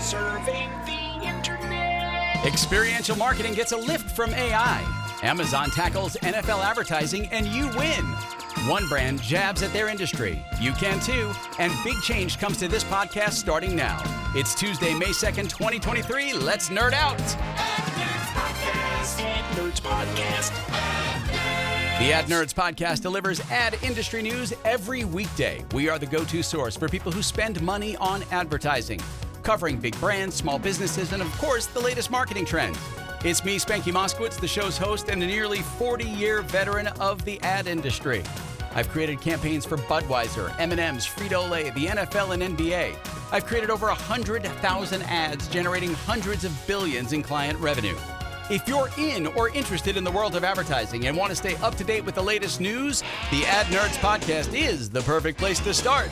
Serving the internet. Experiential marketing gets a lift from AI. Amazon tackles NFL advertising and you win. One brand jabs at their industry. You can too. And big change comes to this podcast starting now. It's Tuesday, May 2nd, 2023. Let's nerd out. Nerds Podcast. The Ad Nerds Podcast delivers ad industry news every weekday. We are the go-to source for people who spend money on advertising, covering big brands, small businesses, and of course, the latest marketing trends. It's me, Spanky Moskowitz, the show's host and a nearly 40-year veteran of the ad industry. I've created campaigns for Budweiser, M&M's, Frito-Lay, the NFL, and NBA. I've created over 100,000 ads, generating hundreds of billions in client revenue. If you're in or interested in the world of advertising and want to stay up to date with the latest news, the Ad Nerds Podcast is the perfect place to start.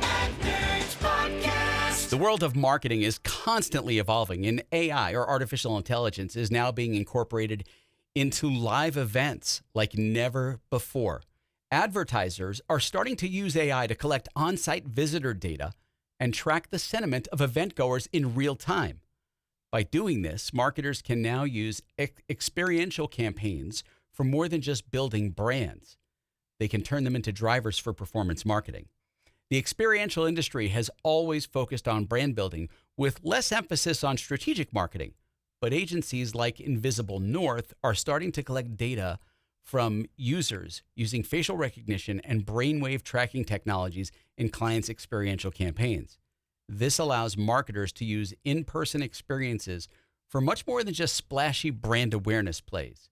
Ad Nerds Podcast. The world of marketing is constantly evolving, and AI, or artificial intelligence, is now being incorporated into live events like never before. Advertisers are starting to use AI to collect on-site visitor data and track the sentiment of event goers in real time. By doing this, marketers can now use experiential campaigns for more than just building brands. They can turn them into drivers for performance marketing. The experiential industry has always focused on brand building with less emphasis on strategic marketing, but agencies like Invisible North are starting to collect data from users using facial recognition and brainwave tracking technologies in clients' experiential campaigns. This allows marketers to use in-person experiences for much more than just splashy brand awareness plays.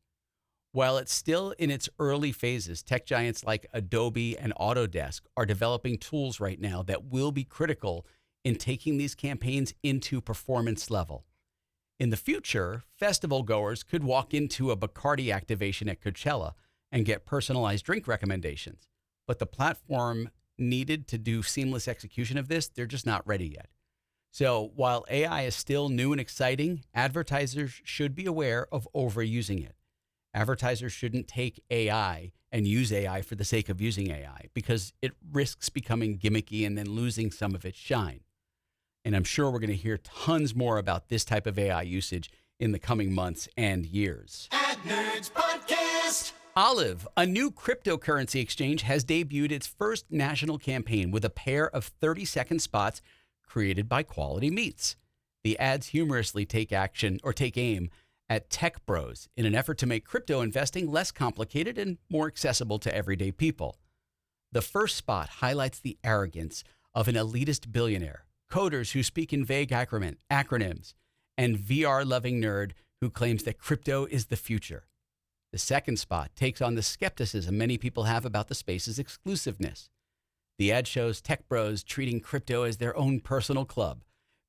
While it's still in its early phases, tech giants like Adobe and Autodesk are developing tools right now that will be critical in taking these campaigns into performance level. In the future, festival goers could walk into a Bacardi activation at Coachella and get personalized drink recommendations, but the platform needed to do seamless execution of this, they're just not ready yet. So while AI is still new and exciting, advertisers should be aware of overusing it. Advertisers shouldn't take AI and use AI for the sake of using AI because it risks becoming gimmicky and then losing some of its shine. And I'm sure we're going to hear tons more about this type of AI usage in the coming months and years. Ad Nerds Podcast. Olliv, a new cryptocurrency exchange, has debuted its first national campaign with a pair of 30-second spots created by Quality Meats. The ads humorously take aim at tech bros in an effort to make crypto investing less complicated and more accessible to everyday people. The first spot highlights the arrogance of an elitist billionaire, coders who speak in vague acronyms, and VR-loving nerd who claims that crypto is the future. The second spot takes on the skepticism many people have about the space's exclusiveness. The ad shows tech bros treating crypto as their own personal club,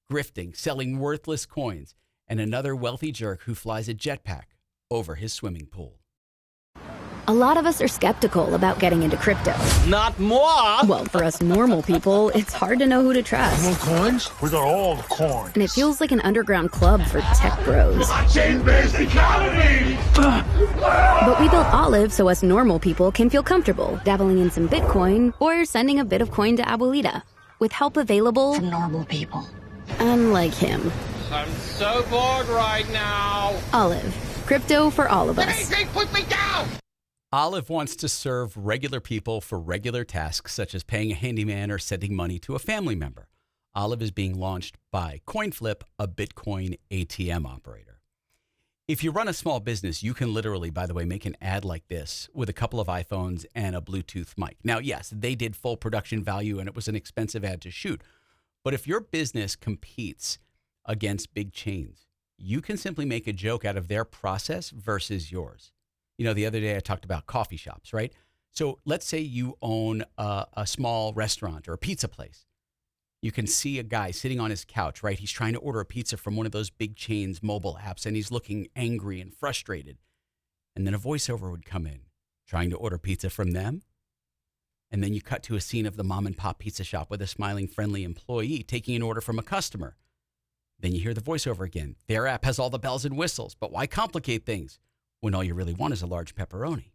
grifting, selling worthless coins, and another wealthy jerk who flies a jetpack over his swimming pool. A lot of us are skeptical about getting into crypto. Not more! Well, for us normal people, it's hard to know who to trust. No coins? We got all the coins. And it feels like an underground club for tech bros. Chain-based economy! But we built Olliv so us normal people can feel comfortable dabbling in some Bitcoin or sending a bit of coin to Abuelita. With help available For normal people. unlike him. I'm so bored right now. Olliv. Crypto for all of us. Anything, put me down! Olliv wants to serve regular people for regular tasks such as paying a handyman or sending money to a family member. Olliv is being launched by CoinFlip, a Bitcoin ATM operator. If you run a small business, you can literally, by the way, make an ad like this with a couple of iPhones and a Bluetooth mic. Now, yes, they did full production value and it was an expensive ad to shoot. But if your business competes against big chains, you can simply make a joke out of their process versus yours. You know, the other day I talked about coffee shops, right? So let's say you own a small restaurant or a pizza place. You can see a guy sitting on his couch, right? He's trying to order a pizza from one of those big chains mobile apps, and he's looking angry and frustrated. And then a voiceover would come in, trying to order pizza from them. And then you cut to a scene of the mom and pop pizza shop with a smiling, friendly employee taking an order from a customer. Then you hear the voiceover again. Their app has all the bells and whistles, but why complicate things when all you really want is a large pepperoni?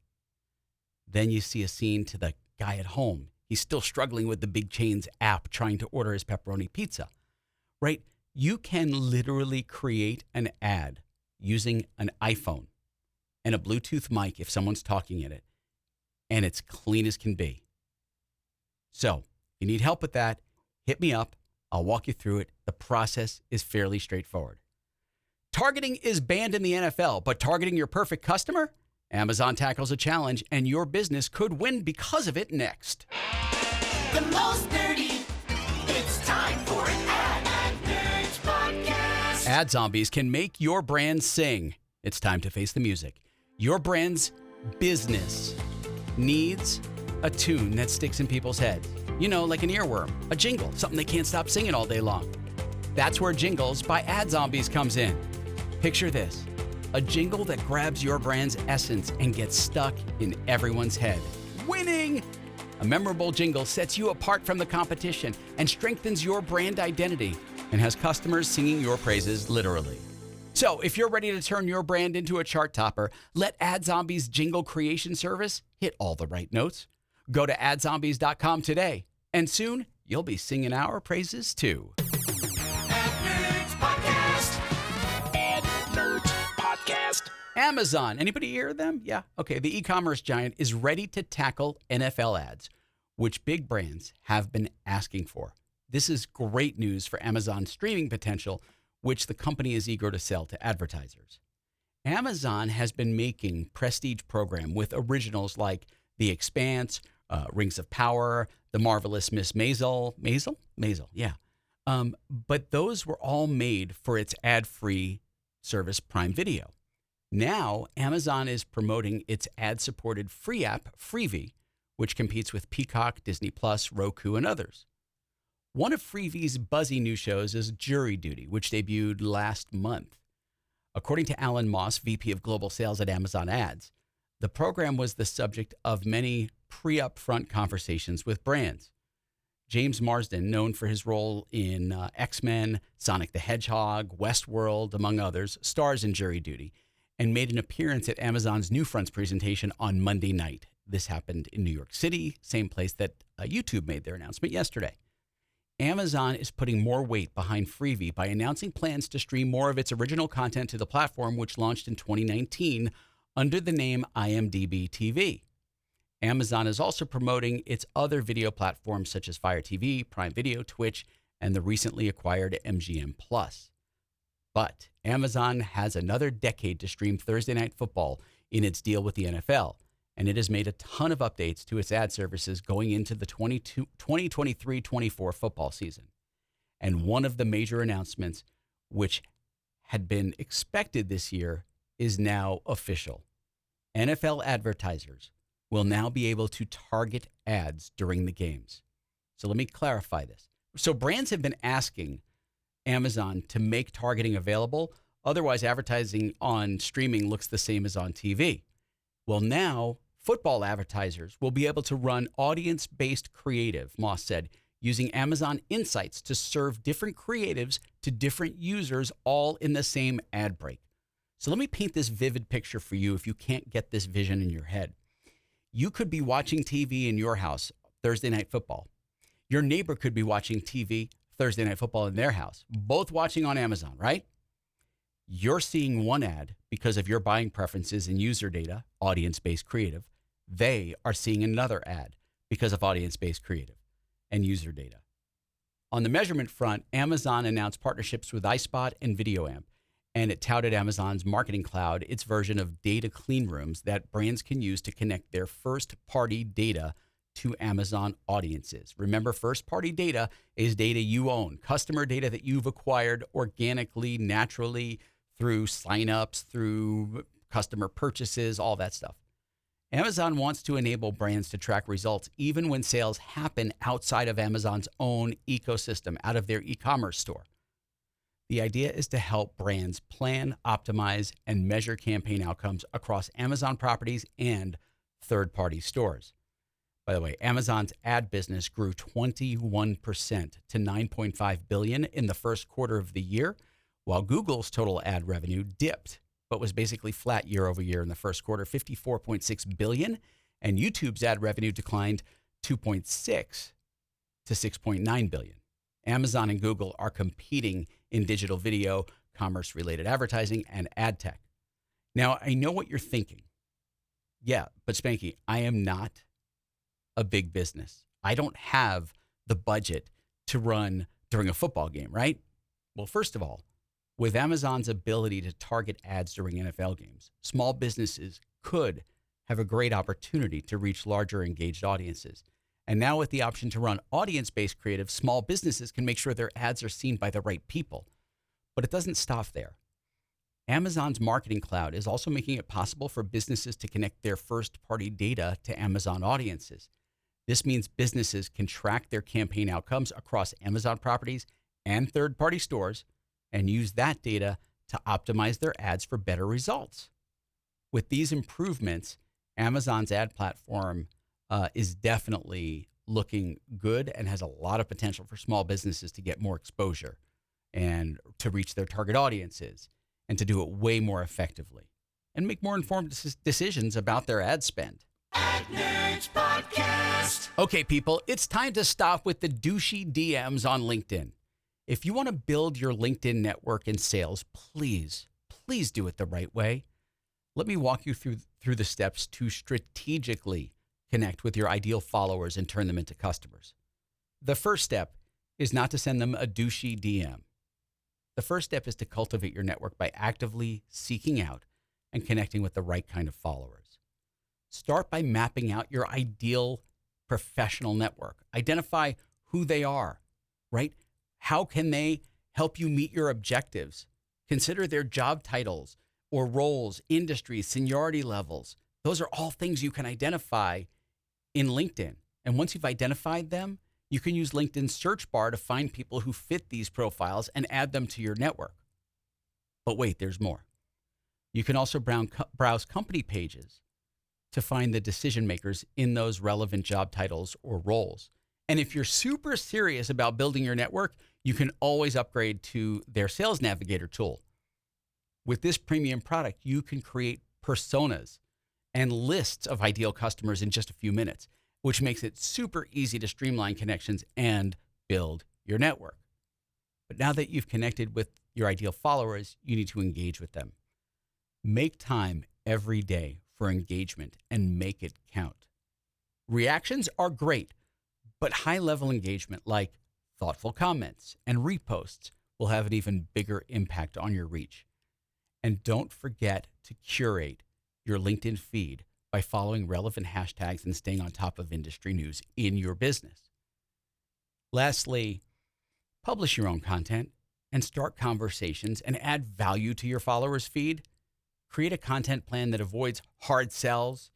Then you see a scene to the guy at home. He's still struggling with the big chain's app trying to order his pepperoni pizza. right? You can literally create an ad using an iPhone and a Bluetooth mic if someone's talking in it, and it's clean as can be. So, if you need help with that, hit me up. I'll walk you through it. The process is fairly straightforward. Targeting is banned in the NFL, but targeting your perfect customer? Amazon tackles a challenge, and your business could win because of it next. The most nerdy. It's time for an Ad Nerds Podcast. Ad zombies can make your brand sing. It's time to face the music. Your brand's business needs a tune that sticks in people's heads. You know, like an earworm, a jingle, something they can't stop singing all day long. That's where Jingles by Ad Zombies comes in. Picture this, a jingle that grabs your brand's essence and gets stuck in everyone's head. Winning! A memorable jingle sets you apart from the competition and strengthens your brand identity and has customers singing your praises literally. So if you're ready to turn your brand into a chart topper, let Ad Zombies jingle creation service hit all the right notes. Go to adzombies.com today, and soon you'll be singing our praises too. Ad Nerds Podcast. Ad Nerds Podcast. Amazon, anybody hear them? Yeah. Okay. The e-commerce giant is ready to tackle NFL ads, which big brands have been asking for. This is great news for Amazon's streaming potential, which the company is eager to sell to advertisers. Amazon has been making prestige program with originals like The Expanse, Rings of Power, The Marvelous Miss Maisel, yeah. But those were all made for its ad-free service Prime Video. Now, Amazon is promoting its ad-supported free app, Freevee, which competes with Peacock, Disney+, Roku, and others. One of Freevee's buzzy new shows is Jury Duty, which debuted last month. According to Alan Moss, VP of Global Sales at Amazon Ads, the program was the subject of many pre-upfront conversations with brands. James Marsden, known for his role in X-Men, Sonic the Hedgehog, Westworld, among others, stars in Jury Duty and made an appearance at Amazon's Newfronts presentation on Monday night. This happened in New York City, same place that YouTube made their announcement yesterday. Amazon is putting more weight behind Freevee by announcing plans to stream more of its original content to the platform, which launched in 2019 under the name IMDb TV. Amazon is also promoting its other video platforms such as Fire TV, Prime Video, Twitch, and the recently acquired MGM+. But Amazon has another decade to stream Thursday Night Football in its deal with the NFL, and it has made a ton of updates to its ad services going into the 2023-24 football season. And one of the major announcements, which had been expected this year, is now official. NFL advertisers will now be able to target ads during the games. So let me clarify this. So brands have been asking Amazon to make targeting available. Otherwise, advertising on streaming looks the same as on TV. Well, now football advertisers will be able to run audience-based creative, Moss said, using Amazon Insights to serve different creatives to different users all in the same ad break. So let me paint this vivid picture for you if you can't get this vision in your head. You could be watching TV in your house, Thursday Night Football. Your neighbor could be watching TV, Thursday Night Football in their house, both watching on Amazon, right? You're seeing one ad because of your buying preferences and user data, audience-based creative. They are seeing another ad because of audience-based creative and user data. On the measurement front, Amazon announced partnerships with iSpot and VideoAmp, and it touted Amazon's Marketing Cloud, its version of data clean rooms that brands can use to connect their first-party data to Amazon audiences. Remember, first-party data is data you own, customer data that you've acquired organically, naturally, through signups, through customer purchases, all that stuff. Amazon wants to enable brands to track results even when sales happen outside of Amazon's own ecosystem, out of their e-commerce store. The idea is to help brands plan, optimize, and measure campaign outcomes across Amazon properties and third-party stores. By the way, Amazon's ad business grew 21% to $9.5 billion in the first quarter of the year, while Google's total ad revenue dipped, but was basically flat year over year in the first quarter, $54.6 billion, and YouTube's ad revenue declined 2.6 to $6.9 billion. Amazon and Google are competing in digital video, commerce-related advertising, and ad tech. Now, I know what you're thinking. Yeah, but Spanky, I am not a big business. I don't have the budget to run during a football game, right? Well, first of all, with Amazon's ability to target ads during NFL games, small businesses could have a great opportunity to reach larger engaged audiences. And now with the option to run audience-based creative, small businesses can make sure their ads are seen by the right people. But it doesn't stop there. Amazon's Marketing Cloud is also making it possible for businesses to connect their first-party data to Amazon audiences. This means businesses can track their campaign outcomes across Amazon properties and third-party stores and use that data to optimize their ads for better results. With these improvements, Amazon's ad platform is definitely looking good and has a lot of potential for small businesses to get more exposure and to reach their target audiences and to do it way more effectively and make more informed decisions about their ad spend. Ad Nerds Podcast. Okay, people, it's time to stop with the douchey DMs on LinkedIn. If you want to build your LinkedIn network and sales, please do it the right way. Let me walk you through the steps to strategically connect with your ideal followers and turn them into customers. The first step is not to send them a douchey DM. The first step is to cultivate your network by actively seeking out and connecting with the right kind of followers. Start by mapping out your ideal professional network. Identify who they are, right? How can they help you meet your objectives? Consider their job titles or roles, industries, seniority levels. Those are all things you can identify in LinkedIn. And once you've identified them, you can use LinkedIn's search bar to find people who fit these profiles and add them to your network. But wait, there's more. You can also browse company pages to find the decision makers in those relevant job titles or roles. And if you're super serious about building your network, you can always upgrade to their Sales Navigator tool. With this premium product, you can create personas and lists of ideal customers in just a few minutes, which makes it super easy to streamline connections and build your network. But now that you've connected with your ideal followers, you need to engage with them. Make time every day for engagement and make it count. Reactions are great, but high-level engagement like thoughtful comments and reposts will have an even bigger impact on your reach. And don't forget to curate your LinkedIn feed by following relevant hashtags and staying on top of industry news in your business. Lastly, publish your own content and start conversations and add value to your followers' feed. Create a content plan that avoids hard sells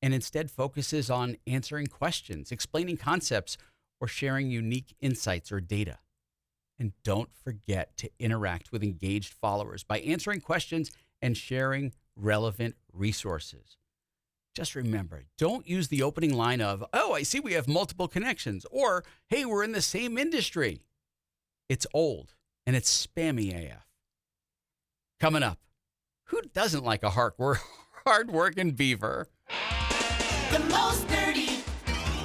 and instead focuses on answering questions, explaining concepts, or sharing unique insights or data. And don't forget to interact with engaged followers by answering questions and sharing relevant resources. Just remember, don't use the opening line of, "Oh, I see we have multiple connections," or, "Hey, we're in the same industry." It's old and it's spammy AF. Coming up, who doesn't like a hard-working beaver? The most nerdy.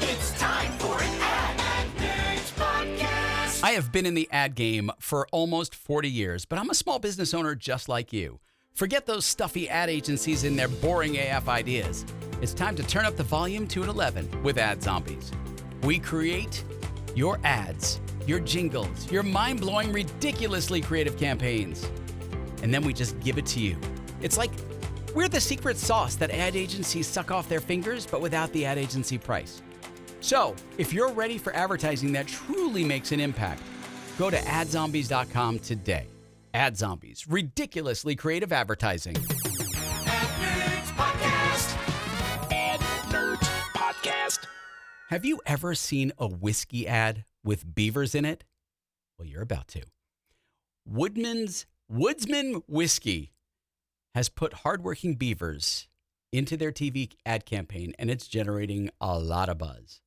It's time for an Ad Nerds Podcast. I have been in the ad game for almost 40 years, but I'm a small business owner just like you. Forget those stuffy ad agencies and their boring AF ideas. It's time to turn up the volume to an 11 with Ad Zombies. We create your ads, your jingles, your mind-blowing, ridiculously creative campaigns. And then we just give it to you. It's like we're the secret sauce that ad agencies suck off their fingers, but without the ad agency price. So, if you're ready for advertising that truly makes an impact, go to adzombies.com today. Ad Zombies, ridiculously creative advertising. Ad Nerds Podcast. Ad Nerds Podcast. Have you ever seen a whiskey ad with beavers in it? Well, you're about to. Woodsman Whiskey has put hardworking beavers into their TV ad campaign, and it's generating a lot of buzz.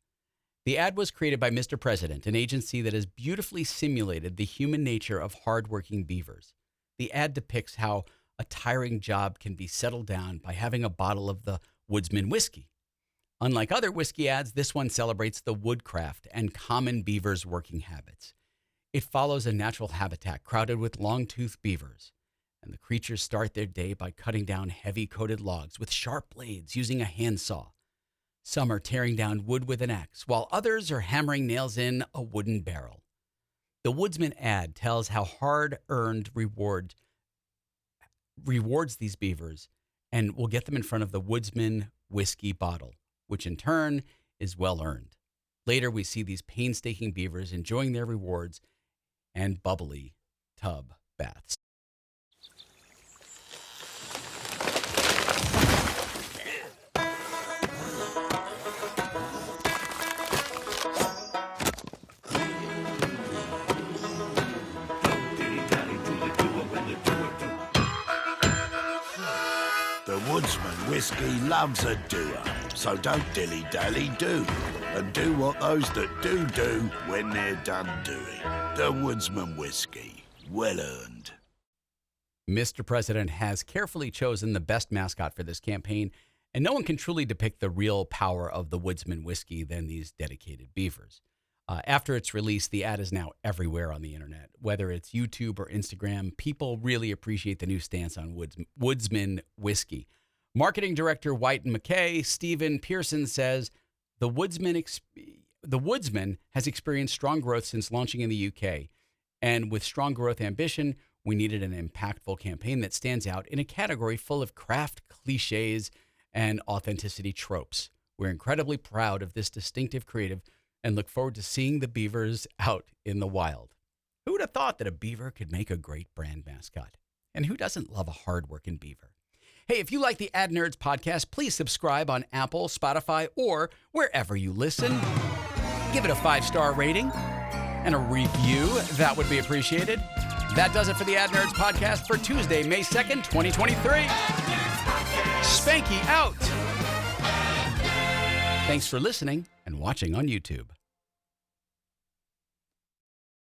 The ad was created by Mr. President, an agency that has beautifully simulated the human nature of hardworking beavers. The ad depicts how a tiring job can be settled down by having a bottle of the Woodsman whiskey. Unlike other whiskey ads, this one celebrates the woodcraft and common beavers' working habits. It follows a natural habitat crowded with long-toothed beavers, and the creatures start their day by cutting down heavy-coated logs with sharp blades using a handsaw. Some are tearing down wood with an axe, while others are hammering nails in a wooden barrel. The Woodsman ad tells how hard-earned rewards these beavers and will get them in front of the Woodsman whiskey bottle, which in turn is well-earned. Later, we see these painstaking beavers enjoying their rewards and bubbly tub baths. The Woodsman whiskey loves a doer, so don't dilly-dally, do. And do what those that do when they're done doing. The Woodsman whiskey, well earned. Mr. President has carefully chosen the best mascot for this campaign, and no one can truly depict the real power of the Woodsman whiskey than these dedicated beavers. After its release, the ad is now everywhere on the internet. Whether it's YouTube or Instagram, people really appreciate the new stance on Woodsman whiskey. Marketing Director White & McKay, Stephen Pearson, says, The Woodsman has experienced strong growth since launching in the UK. And with strong growth ambition, we needed an impactful campaign that stands out in a category full of craft cliches and authenticity tropes. We're incredibly proud of this distinctive creative and look forward to seeing the beavers out in the wild. Who would have thought that a beaver could make a great brand mascot? And who doesn't love a hard-working beaver? Hey, if you like the Ad Nerds podcast, please subscribe on Apple, Spotify, or wherever you listen. Give it a 5-star rating and a review. That would be appreciated. That does it for the Ad Nerds podcast for Tuesday, May 2nd, 2023. Spanky out. Thanks for listening and watching on YouTube.